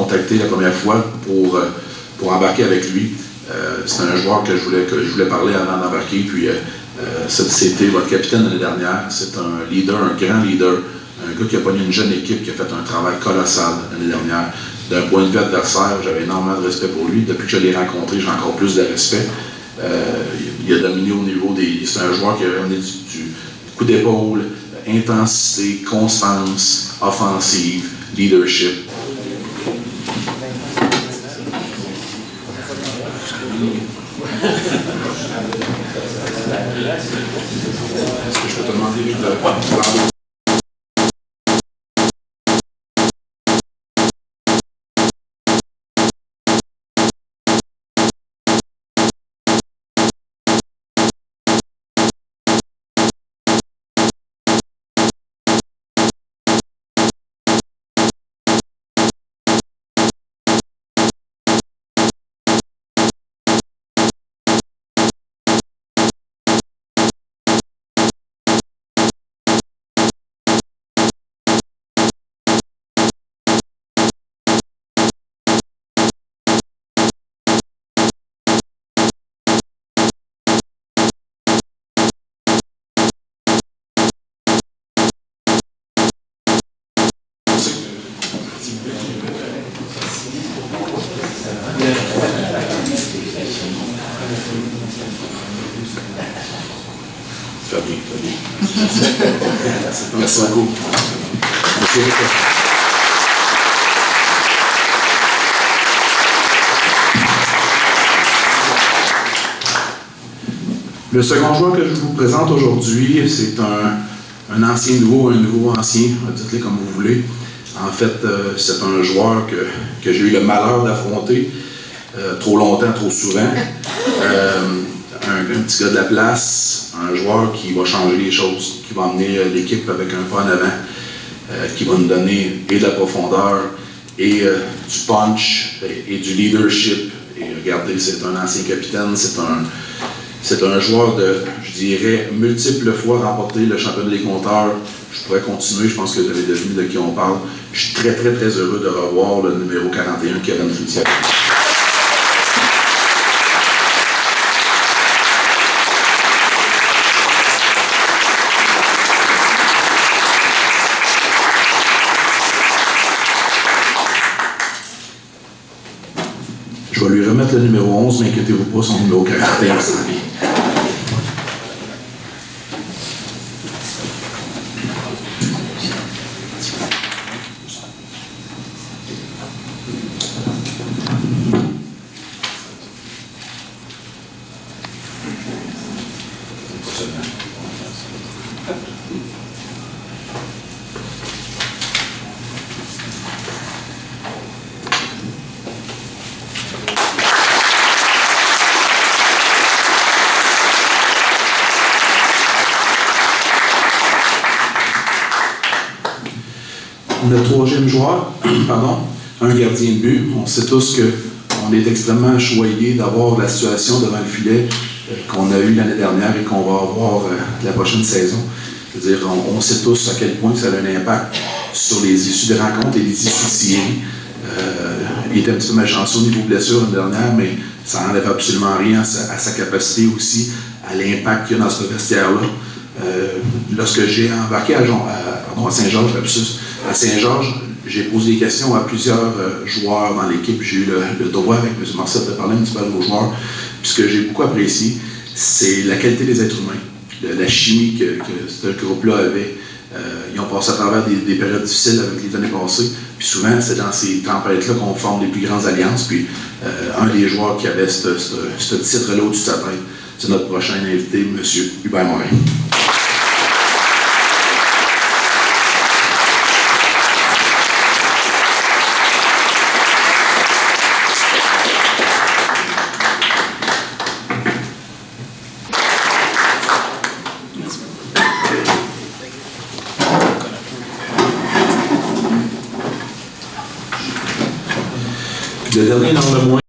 contacté la première fois pour embarquer avec lui. C'est un joueur que je voulais parler avant d'embarquer. Puis c'était votre capitaine l'année dernière. C'est un leader, un grand leader. Un gars qui a pogné une jeune équipe, qui a fait un travail colossal l'année dernière. D'un point de vue adversaire, j'avais énormément de respect pour lui. Depuis que je l'ai rencontré, j'ai encore plus de respect. Il a dominé au niveau des... C'est un joueur qui a ramené du coup d'épaule, intensité, constance, offensive, leadership. Est-ce que je peux te demander de parler? Merci beaucoup. Le second joueur que je vous présente aujourd'hui, c'est un ancien nouveau, un nouveau ancien, dites-le comme vous voulez. En fait, c'est un joueur que j'ai eu le malheur d'affronter trop longtemps, trop souvent. Un petit gars de la place, un joueur qui va changer les choses, qui va emmener l'équipe avec un pas en avant, qui va nous donner et de la profondeur, et du punch, et du leadership. Et regardez, c'est un ancien capitaine, c'est un joueur de, je dirais, multiples fois remporté le championnat des compteurs. Je pourrais continuer, je pense que vous avez deviné de qui on parle. Je suis très, très, très heureux de revoir le numéro 41, Kevin Tritier. Je vais lui remettre le numéro 11, n'inquiétez-vous pas, son numéro 41 s'en vient. Le troisième joueur, un gardien de but. On sait tous qu'on est extrêmement choyé d'avoir la situation devant le filet qu'on a eue l'année dernière et qu'on va avoir la prochaine saison. Je veux dire, on sait tous à quel point ça a un impact sur les issues des rencontres et les issues de séries. Il était un petit peu malchanceux au niveau blessure l'année dernière, mais ça n'enlève absolument rien à sa capacité aussi, à l'impact qu'il y a dans ce vestiaire-là. Lorsque j'ai embarqué à Saint-Georges, à Saint-Georges, j'ai posé des questions à plusieurs joueurs dans l'équipe. J'ai eu le droit avec M. Marcel de parler un petit peu à nos joueurs. Puis ce que j'ai beaucoup apprécié, c'est la qualité des êtres humains, la chimie que ce groupe-là avait. Ils ont passé à travers des périodes difficiles avec les années passées. Puis souvent, c'est dans ces tempêtes-là qu'on forme les plus grandes alliances. Puis un des joueurs qui avait ce titre-là au-dessus de sa tête, c'est notre prochain invité, M. Hubert Morin. Le dernier dans le moins.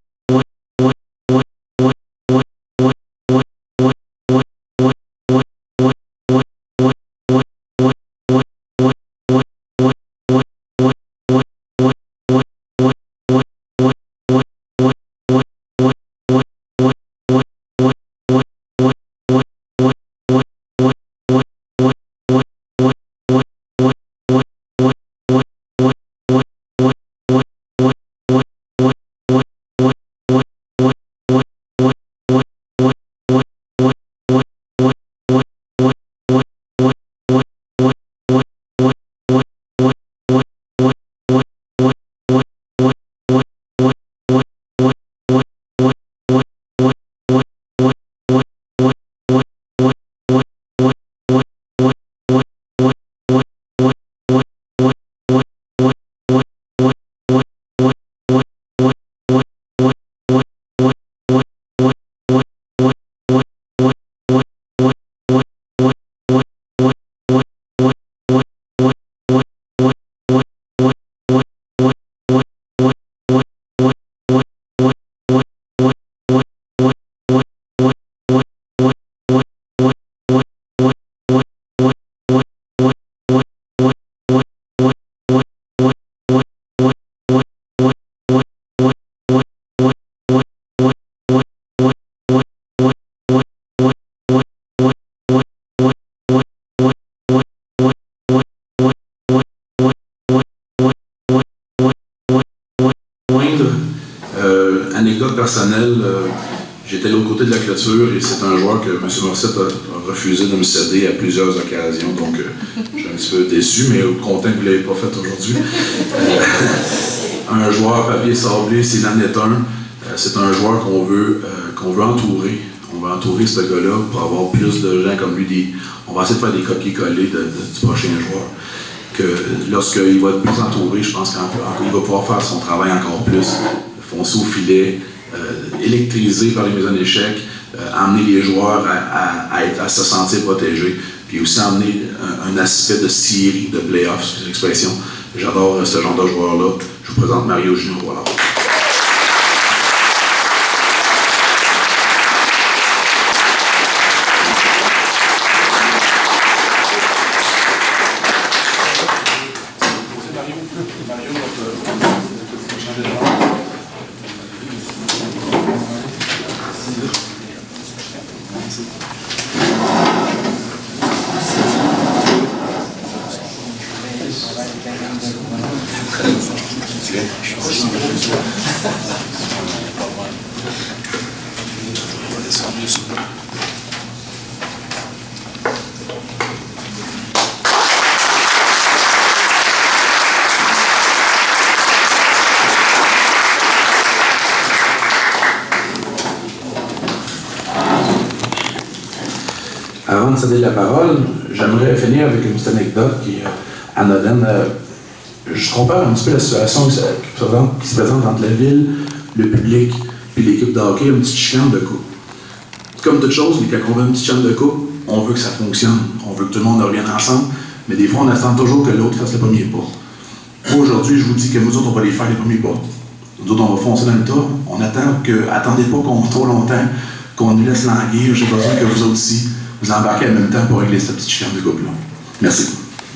Moindre anecdote personnelle, j'étais de l'autre côté de la clôture et c'est un joueur que M. Morissette a refusé de me céder à plusieurs occasions, donc je suis un petit peu déçu, mais content que vous ne l'ayez pas fait aujourd'hui. Un joueur papier sablé, s'il en est un, c'est un joueur qu'on veut entourer. On va entourer ce gars-là pour avoir plus de gens comme lui. On va essayer de faire des copier-coller du prochain joueur. Que lorsqu'il va être plus entouré, je pense qu'il va pouvoir faire son travail encore plus, foncer au filet, électriser par les mises en échec, amener les joueurs à se sentir protégés, puis aussi amener un aspect de série, de play-off, c'est l'expression. J'adore ce genre de joueur-là. Je vous présente Mario Junot. Voilà. Avant de céder la parole, j'aimerais finir avec une petite anecdote qui est anodine. Je compare un petit peu la situation qui se présente entre la ville, le public et l'équipe de hockey, une petite chicane de coupe. Comme toute chose, quand on veut une petite chicane de coupe, on veut que ça fonctionne, on veut que tout le monde revienne ensemble, mais des fois, on attend toujours que l'autre fasse le premier pas. Aujourd'hui, je vous dis que nous autres, on va les faire les premiers pas. Nous autres, on va foncer dans le tas. On attend que, attendez pas qu'on trop longtemps, qu'on nous laisse languir. J'ai besoin que vous autres aussi, vous embarquez en même temps pour régler cette petite chicane de couple-là. Merci.